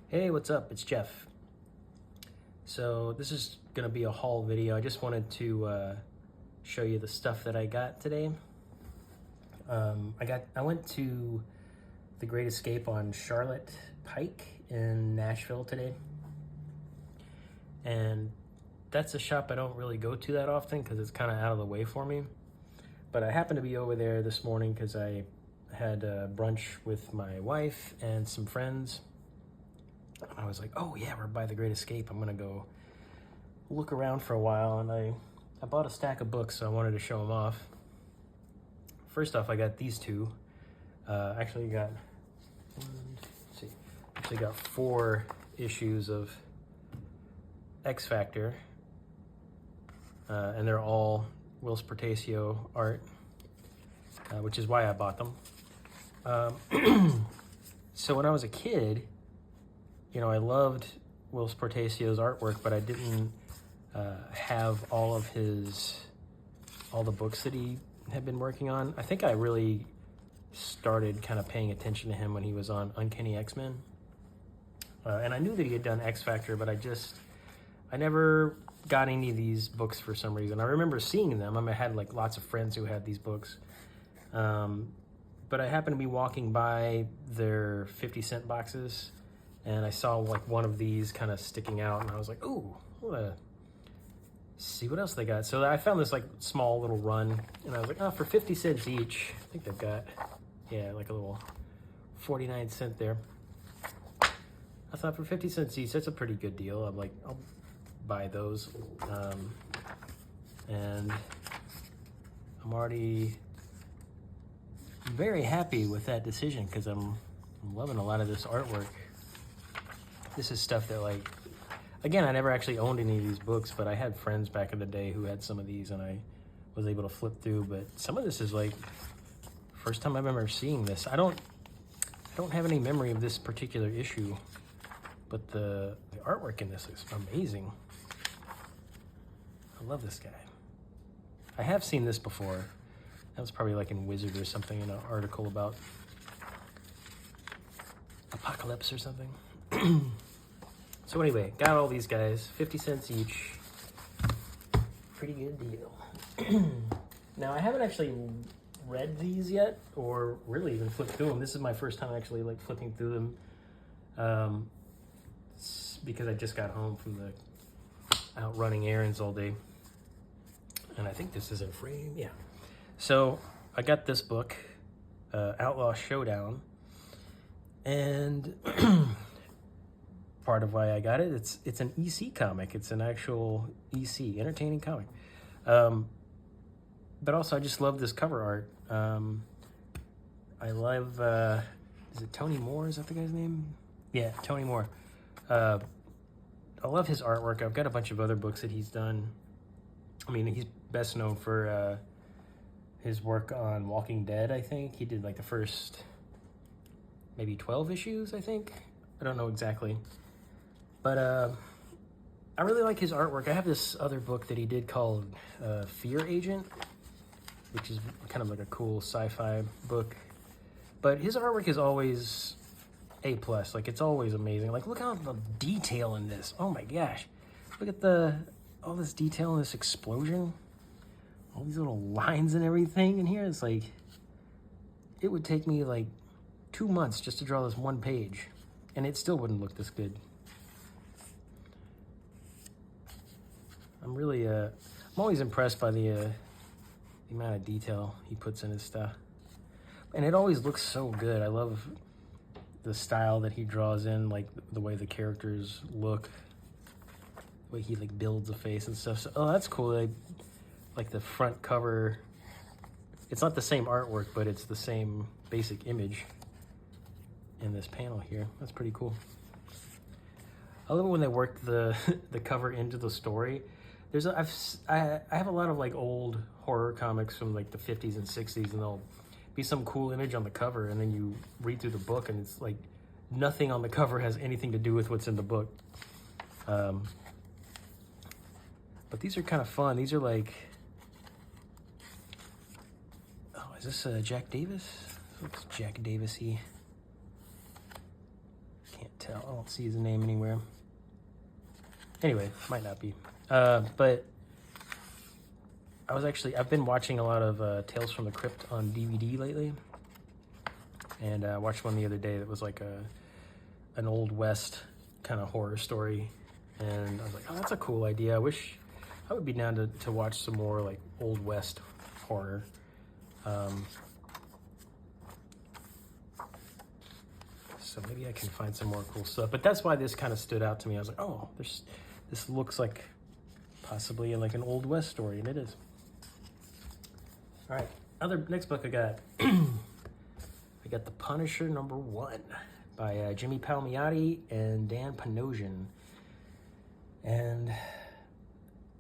Hey, what's up? It's Jeff. So this is gonna be a haul video. I just wanted to show you the stuff that I got today. I went to the Great Escape on Charlotte Pike in Nashville today, and that's a shop I don't really go to that often because it's kind of out of the way for me. But I happened to be over there this morning because I had brunch with my wife and some friends. I was like, oh yeah, we're by the Great Escape. I'm gonna go look around for a while, and I bought a stack of books, so I wanted to show them off. First off, I got these two. Actually got, let's see, actually got 4 issues of X Factor, and they're all Will Spertasio art, which is why I bought them. So when I was a kid, you know, I loved Will Spertasio's artwork, but I didn't have all the books that he had been working on. I think I really started kind of paying attention to him when he was on Uncanny X-Men. And I knew that he had done X Factor, but I never got any of these books for some reason. I remember seeing them. I had like lots of friends who had these books. But I happened to be walking by their 50-cent boxes, and I saw like one of these kind of sticking out, and I was like, ooh, I want to see what else they got. So I found this like small little run, and I was like, oh, for 50 cents each. I think they've got, yeah, like a little 49-cent there. I thought for 50 cents each, that's a pretty good deal. I'm like, I'll buy those. And I'm already very happy with that decision because I'm loving a lot of this artwork. This is stuff that, like, again, I never actually owned any of these books, but I had friends back in the day who had some of these, and I was able to flip through. But some of this is like first time I remember seeing this. I don't have any memory of this particular issue, but the artwork in this is amazing. I love this guy. I have seen this before. That was probably like in Wizard or something, in an article about Apocalypse or something. So anyway, got all these guys, 50 cents each. Pretty good deal. Now, I haven't actually read these yet, or really even flipped through them. This is my first time actually like flipping through them, because I just got home from out running errands all day. And I think this is in frame, yeah. So I got this book, Outlaw Showdown, and part of why I got it, it's an EC comic. It's an actual EC, entertaining comic. But also I just love this cover art. I love, is it Tony Moore? Is that the guy's name? Yeah, Tony Moore. I love his artwork. I've got a bunch of other books that he's done. I mean, he's best known for his work on Walking Dead, I think. He did like the first maybe 12 issues, I think. I don't know exactly. But I really like his artwork. I have this other book that he did called Fear Agent, which is kind of like a cool sci-fi book. But his artwork is always A+. Like, it's always amazing. Like, look at the detail in this. Oh my gosh. Look at all this detail in this explosion. All these little lines and everything in here. It's like, it would take me like 2 months just to draw this one page, and it still wouldn't look this good. I'm really, I'm always impressed by the amount of detail he puts in his stuff. And it always looks so good. I love the style that he draws in, like the way the characters look, the way he like builds a face and stuff. So, oh, that's cool. Like the front cover, it's not the same artwork, but it's the same basic image in this panel here. That's pretty cool. I love it when they work the cover into the story. I have a lot of like old horror comics from like the 50s and 60s, and there'll be some cool image on the cover, and then you read through the book and it's like nothing on the cover has anything to do with what's in the book. But these are kind of fun. These are like, oh, is this Jack Davis? Looks Jack Davis-y. Can't tell. I don't see his name anywhere. Anyway, might not be. But I've been watching a lot of Tales from the Crypt on DVD lately. And I watched one the other day that was like an Old West kind of horror story. And I was like, oh, that's a cool idea. I wish I would be down to watch some more like Old West horror. So maybe I can find some more cool stuff. But that's why this kind of stood out to me. I was like, oh, this looks like possibly like an Old West story, and it is. All right, next book I got. I got The Punisher #1 by Jimmy Palmiotti and Dan Panosian. And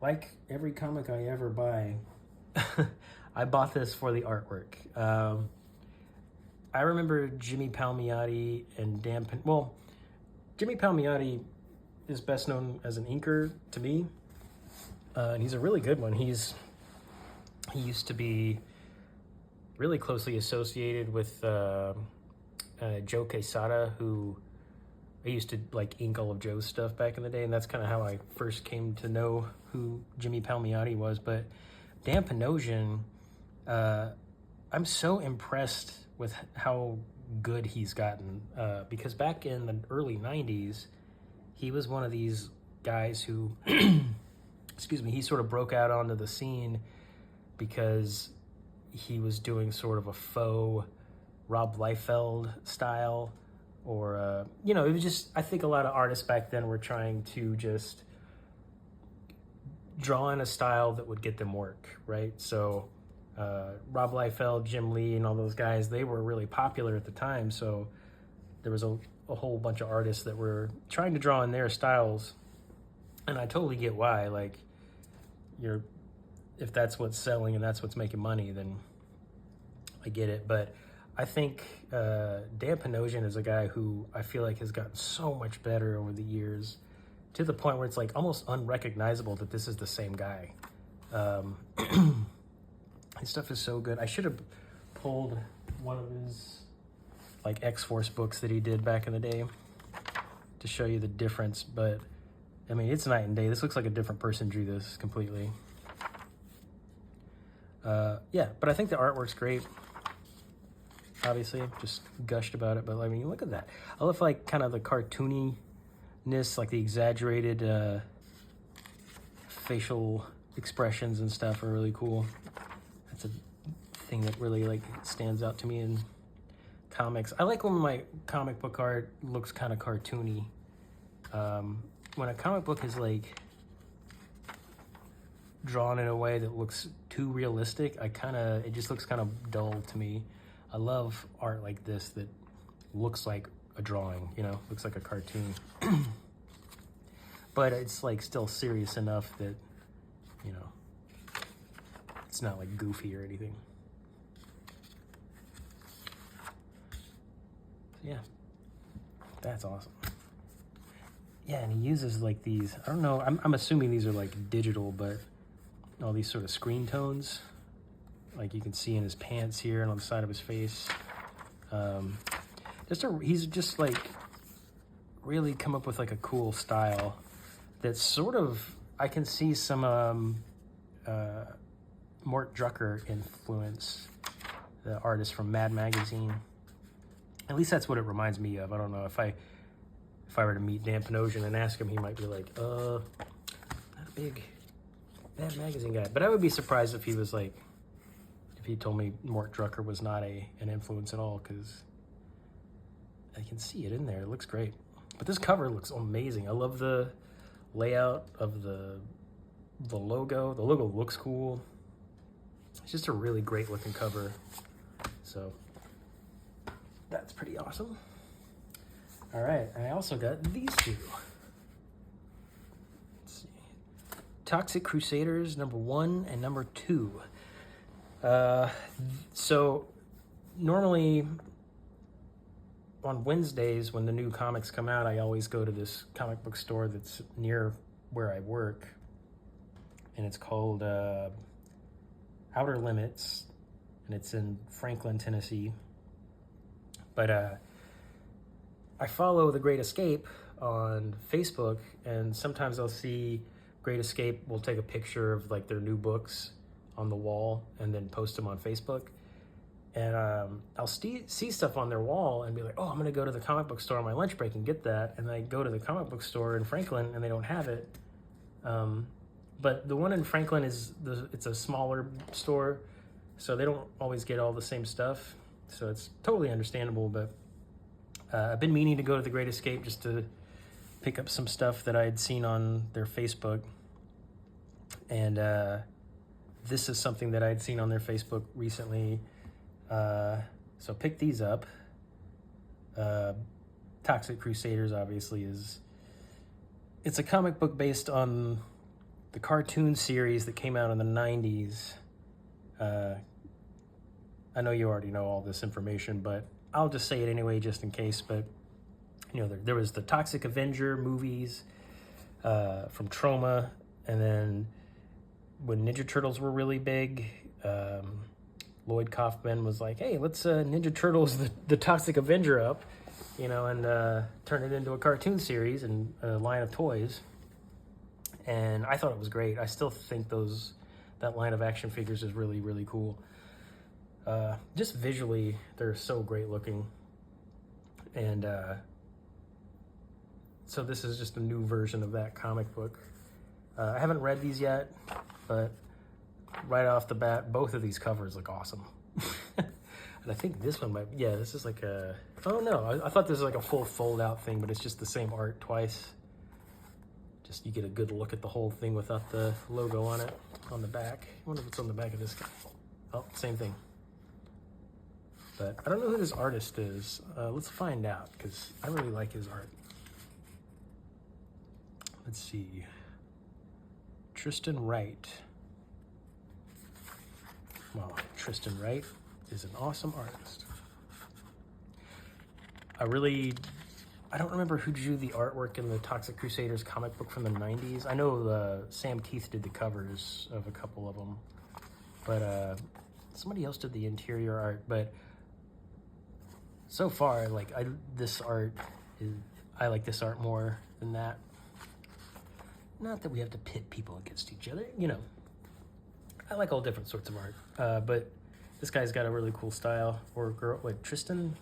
like every comic I ever buy, I bought this for the artwork. I remember Jimmy Palmiotti and Jimmy Palmiotti is best known as an inker to me, and he's a really good one. He used to be really closely associated with Joe Quesada, who I used to like ink all of Joe's stuff back in the day, and that's kind of how I first came to know who Jimmy Palmiotti was. But Dan Panosian, I'm so impressed with how good he's gotten, because back in the early 90s, he was one of these guys who, excuse me, he sort of broke out onto the scene because he was doing sort of a faux Rob Liefeld style, or, it was just, I think a lot of artists back then were trying to just draw in a style that would get them work, right? So Rob Liefeld, Jim Lee, and all those guys, they were really popular at the time. So there was a whole bunch of artists that were trying to draw in their styles. And I totally get why. Like, if that's what's selling and that's what's making money, then I get it. But I think Dan Panosian is a guy who I feel like has gotten so much better over the years, to the point where it's like almost unrecognizable that this is the same guy. His stuff is so good. I should have pulled one of his like X-Force books that he did back in the day to show you the difference, but I mean, it's night and day. This looks like a different person drew this completely. Yeah, but I think the artwork's great. Obviously, just gushed about it, but I mean, look at that. I love like kind of the cartooniness, like the exaggerated facial expressions and stuff are really cool. That's a thing that really like stands out to me in comics. I like when my comic book art looks kind of cartoony. When a comic book is like drawn in a way that looks too realistic, it just looks kind of dull to me. I love art like this that looks like a drawing, looks like a cartoon. But it's like still serious enough that, it's not like goofy or anything. Yeah, that's awesome. Yeah, and he uses like these, I don't know, I'm assuming these are like digital, but all these sort of screen tones, like you can see in his pants here and on the side of his face. He's just like really come up with like a cool style that's sort of, I can see some Mort Drucker influence, the artist from Mad Magazine. At least that's what it reminds me of. I don't know, if I were to meet Dan Panosian and ask him, he might be like, not a big Mad Magazine guy. But I would be surprised if he was like, if he told me Mort Drucker was not an influence at all, because I can see it in there. It looks great. But this cover looks amazing. I love the layout of the logo. The logo looks cool. It's just a really great looking cover. So that's pretty awesome. All right, I also got these two. Let's see. Toxic Crusaders #1 and #2. So normally on Wednesdays when the new comics come out, I always go to this comic book store that's near where I work, and it's called Outer Limits, and it's in Franklin, Tennessee. But I follow The Great Escape on Facebook, and sometimes I'll see Great Escape will take a picture of like their new books on the wall and then post them on Facebook. And I'll see stuff on their wall and be like, oh, I'm going to go to the comic book store on my lunch break and get that. And I go to the comic book store in Franklin and they don't have it. But the one in Franklin it's a smaller store, so they don't always get all the same stuff. So it's totally understandable. But I've been meaning to go to The Great Escape just to pick up some stuff that I had seen on their Facebook. And this is something that I had seen on their Facebook recently. So pick these up. Toxic Crusaders obviously it's a comic book based on the cartoon series that came out in the 90s. I know you already know all this information, but I'll just say it anyway just in case. But you know, there was the Toxic Avenger movies from Troma, and then when Ninja Turtles were really big, Lloyd Kaufman was like, hey, let's Ninja Turtles the Toxic Avenger up, you know, and turn it into a cartoon series and a line of toys. And I thought it was great. I still think that line of action figures is really, really cool. Just visually, they're so great looking. And so this is just a new version of that comic book. I haven't read these yet, but right off the bat, both of these covers look awesome. And I think this one this is like oh no, I thought this was like a full fold out thing, but it's just the same art twice. Just you get a good look at the whole thing without the logo on it on the back. I wonder if it's on the back of this guy. Oh, same thing. But I don't know who this artist is. Let's find out, because I really like his art. Let's see. Tristan Wright. Well, Tristan Wright is an awesome artist. I don't remember who drew the artwork in the Toxic Crusaders comic book from the 90s. I know Sam Keith did the covers of a couple of them. But somebody else did the interior art. But so far, I like this art more than that. Not that we have to pit people against each other, you know. I like all different sorts of art, but this guy's got a really cool style. Or girl, wait, Tristan?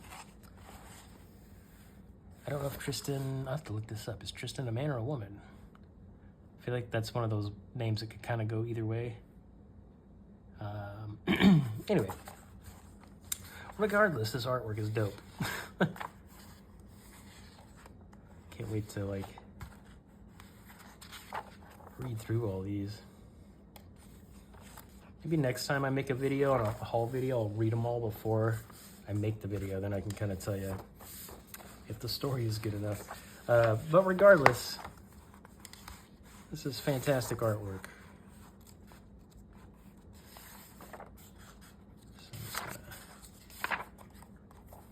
I don't know if Tristan, I'll have to look this up. Is Tristan a man or a woman? I feel like that's one of those names that could kind of go either way. Anyway, regardless, this artwork is dope. Can't wait to like read through all these. Maybe next time I make a video, on a haul video, I'll read them all before I make the video. Then I can kind of tell you if the story is good enough. But regardless, this is fantastic artwork.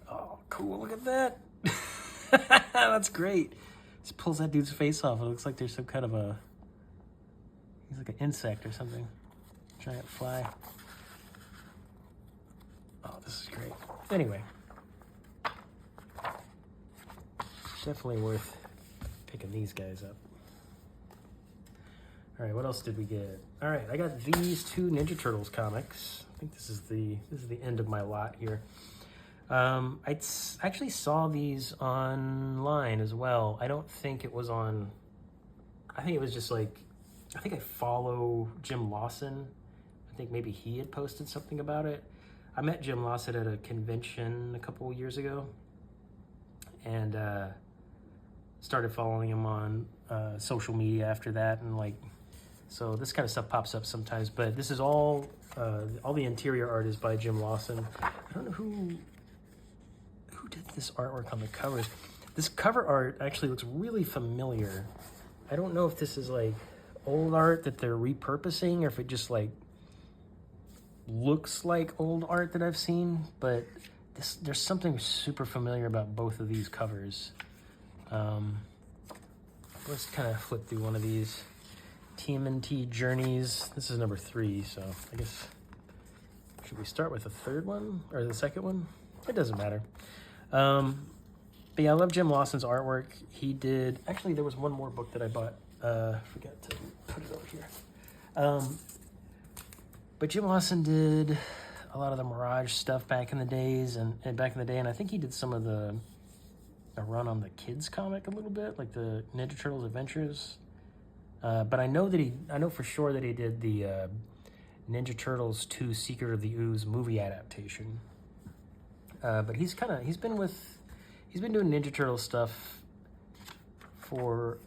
Oh, cool, look at that. That's great. Just pulls that dude's face off. It looks like there's some kind of he's like an insect or something. Giant fly. Oh, this is great. Anyway. Definitely worth picking these guys up. All right, what else did we get? All right, I got these two Ninja Turtles comics. I think this is the end of my lot here. I actually saw these online as well. I don't think it was on. I think it was just like. I think I follow Jim Lawson. I think maybe he had posted something about it. I met Jim Lawson at a convention a couple of years ago, and started following him on social media after that, and like, so this kind of stuff pops up sometimes. But this is all the interior art is by Jim Lawson. I don't know who did this artwork on the covers. This cover art actually looks really familiar. I don't know if this is like old art that they're repurposing, or if it just like looks like old art that I've seen, but there's something super familiar about both of these covers. Let's kind of flip through one of these. TMNT Journeys. This is number 3, so I guess should we start with the third one or the second one? It doesn't matter. But yeah, I love Jim Lawson's artwork. He did, actually there was one more book that I bought. Forgot to put it over here. But Jim Lawson did a lot of the Mirage stuff back in the days, and I think he did some of the run on the kids comic a little bit, like the Ninja Turtles Adventures. But I know for sure that he did the Ninja Turtles 2 Secret of the Ooze movie adaptation. But he's been doing Ninja Turtle stuff for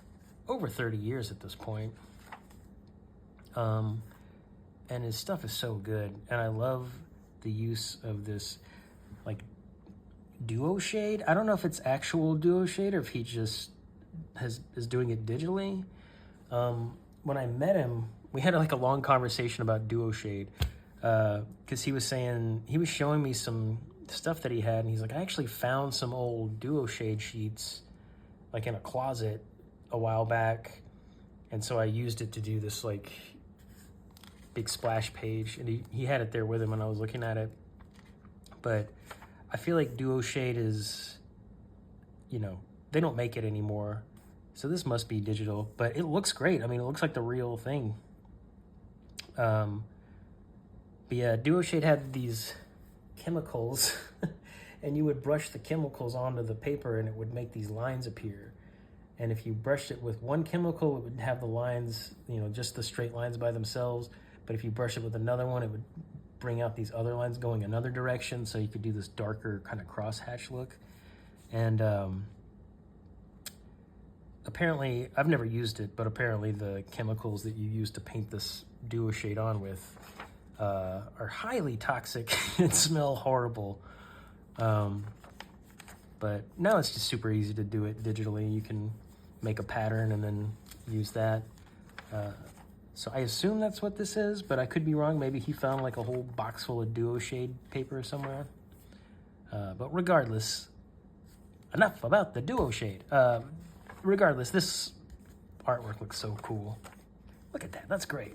over 30 years at this point. And his stuff is so good, and I love the use of this like duo shade. I don't know if it's actual duo shade or if he just is doing it digitally. When I met him, we had like a long conversation about duo shade, because he was showing me some stuff that he had, and he's like, I actually found some old duo shade sheets like in a closet a while back, and so I used it to do this like big splash page, and he had it there with him when I was looking at it. But I feel like duo shade is, they don't make it anymore, so this must be digital, but it looks great. I mean, it looks like the real thing. But yeah, duo shade had these chemicals and you would brush the chemicals onto the paper and it would make these lines appear. And if you brushed it with one chemical, it would have the lines, just the straight lines by themselves. But if you brush it with another one, it would bring out these other lines going another direction, so you could do this darker kind of crosshatch look. And apparently, I've never used it, but apparently the chemicals that you use to paint this duo shade on with are highly toxic and smell horrible. But now it's just super easy to do it digitally. You can make a pattern and then use that. So I assume that's what this is, but I could be wrong. Maybe he found like a whole box full of duo shade paper somewhere. But regardless, enough about the duo shade. Regardless, this artwork looks so cool. Look at that, that's great.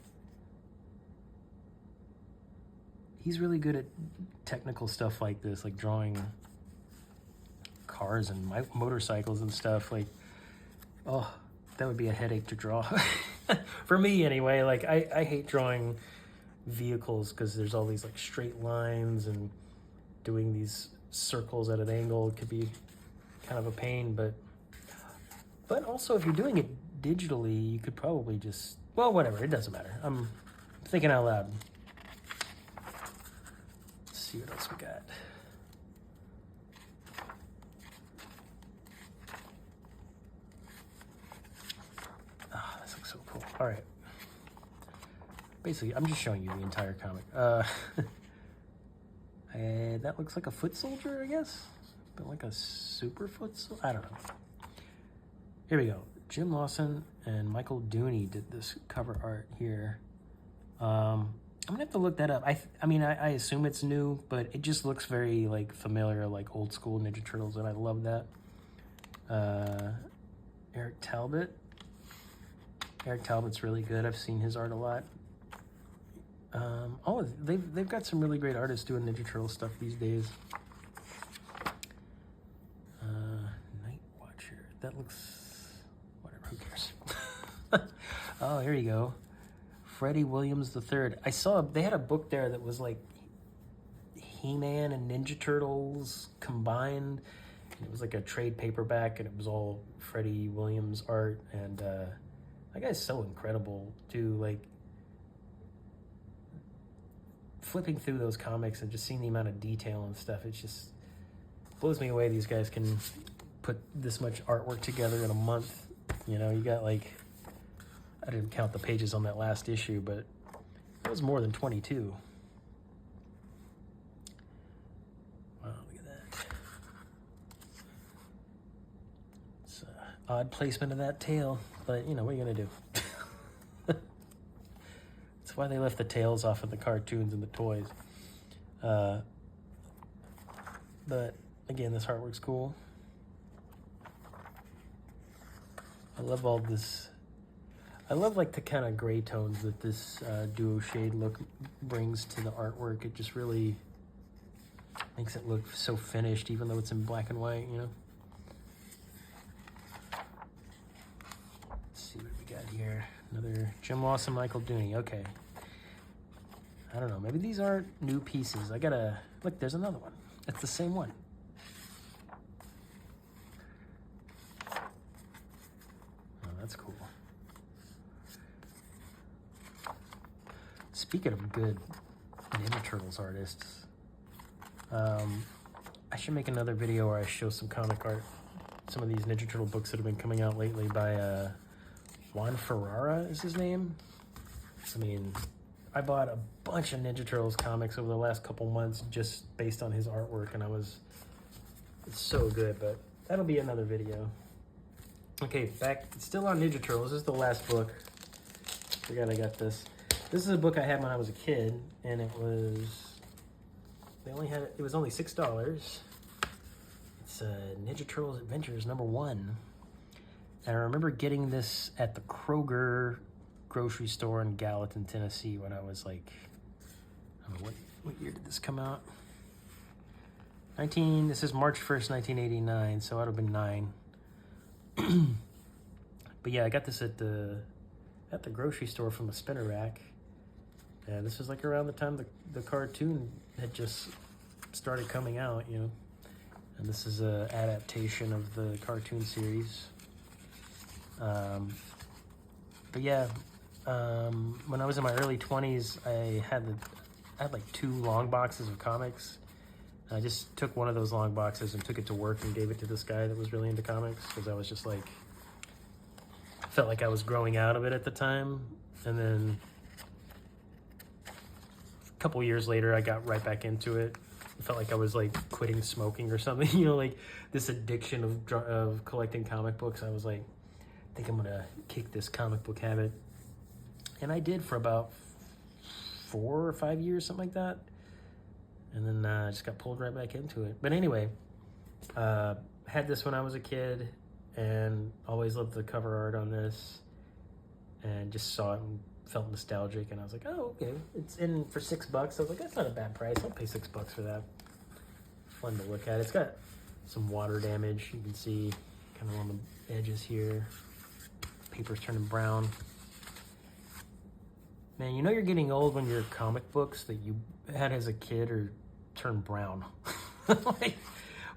He's really good at technical stuff like this, like drawing cars and motorcycles and stuff. Like, oh, that would be a headache to draw. For me anyway. Like I hate drawing vehicles because there's all these like straight lines, and doing these circles at an angle could be kind of a pain. But also, if you're doing it digitally, you could probably just, well, whatever, it doesn't matter. I'm thinking out loud. Let's see what else we got. All right. Basically, I'm just showing you the entire comic. And that looks like a foot soldier, I guess? But like a super foot soldier? I don't know. Here we go. Jim Lawson and Michael Dooney did this cover art here. I'm gonna have to look that up. I assume it's new, but it just looks very like familiar, like old school Ninja Turtles, and I love that. Eric Talbot. Eric Talbot's really good. I've seen his art a lot. They've got some really great artists doing Ninja Turtle stuff these days. Night Watcher. That looks, whatever. Who cares? Oh, here you go. Freddie Williams III. I saw they had a book there that was like He-Man and Ninja Turtles combined. It was like a trade paperback, and it was all Freddie Williams art, and that guy's so incredible too. Like, flipping through those comics and just seeing the amount of detail and stuff, it just blows me away. These guys can put this much artwork together in a month. You got like, I didn't count the pages on that last issue, but it was more than 22. Wow, look at that. It's an odd placement of that tail. But, what are you going to do? That's why they left the tails off of the cartoons and the toys. But, again, this artwork's cool. I love all this. I love, like, the kind of gray tones that this duo shade look brings to the artwork. It just really makes it look so finished, even though it's in black and white, here? Another Jim Lawson, Michael Dooney. Okay. I don't know. Maybe these aren't new pieces. I gotta... Look, there's another one. It's the same one. Oh, that's cool. Speaking of good Ninja Turtles artists, I should make another video where I show some comic art. Some of these Ninja Turtle books that have been coming out lately by Juan Ferrara is his name. I mean, I bought a bunch of Ninja Turtles comics over the last couple months just based on his artwork, and it's so good, but that'll be another video. Okay, back, still on Ninja Turtles. This is the last book. Forgot I got this. This is a book I had when I was a kid, and it was only $6. It's Ninja Turtles Adventures #1. And I remember getting this at the Kroger grocery store in Gallatin, Tennessee when I was like, I don't know, what year did this come out? This is March 1st, 1989, so I'd have been 9. But yeah, I got this at the grocery store from a spinner rack. And this was like around the time the cartoon had just started coming out, you know. And this is an adaptation of the cartoon series. But yeah, when I was in my early 20s, I had like 2 long boxes of comics. And I just took one of those long boxes and took it to work and gave it to this guy that was really into comics, because I was just like, felt like I was growing out of it at the time. And then a couple years later, I got right back into it. It felt like I was like quitting smoking or something, you know, like this addiction of collecting comic books. I was like, I think I'm gonna kick this comic book habit. And I did for about 4 or 5 years, something like that. And then I just got pulled right back into it. But anyway, had this when I was a kid and always loved the cover art on this, and just saw it and felt nostalgic, and I was like, oh, okay, it's in for $6. I was like, that's not a bad price. I'll pay $6 for that. Fun to look at. It's got some water damage. You can see kind of on the edges here. Paper's turning brown. Man, you know you're getting old when your comic books that you had as a kid are turned brown. Like,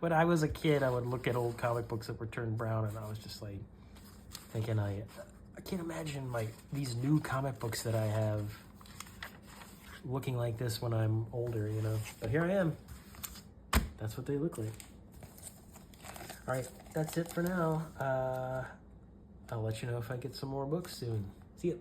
when I was a kid, I would look at old comic books that were turned brown, and I was just like thinking, I can't imagine like these new comic books that I have looking like this when I'm older, you know. But here I am. That's what they look like. All right, that's it for now. I'll let you know if I get some more books soon. See ya.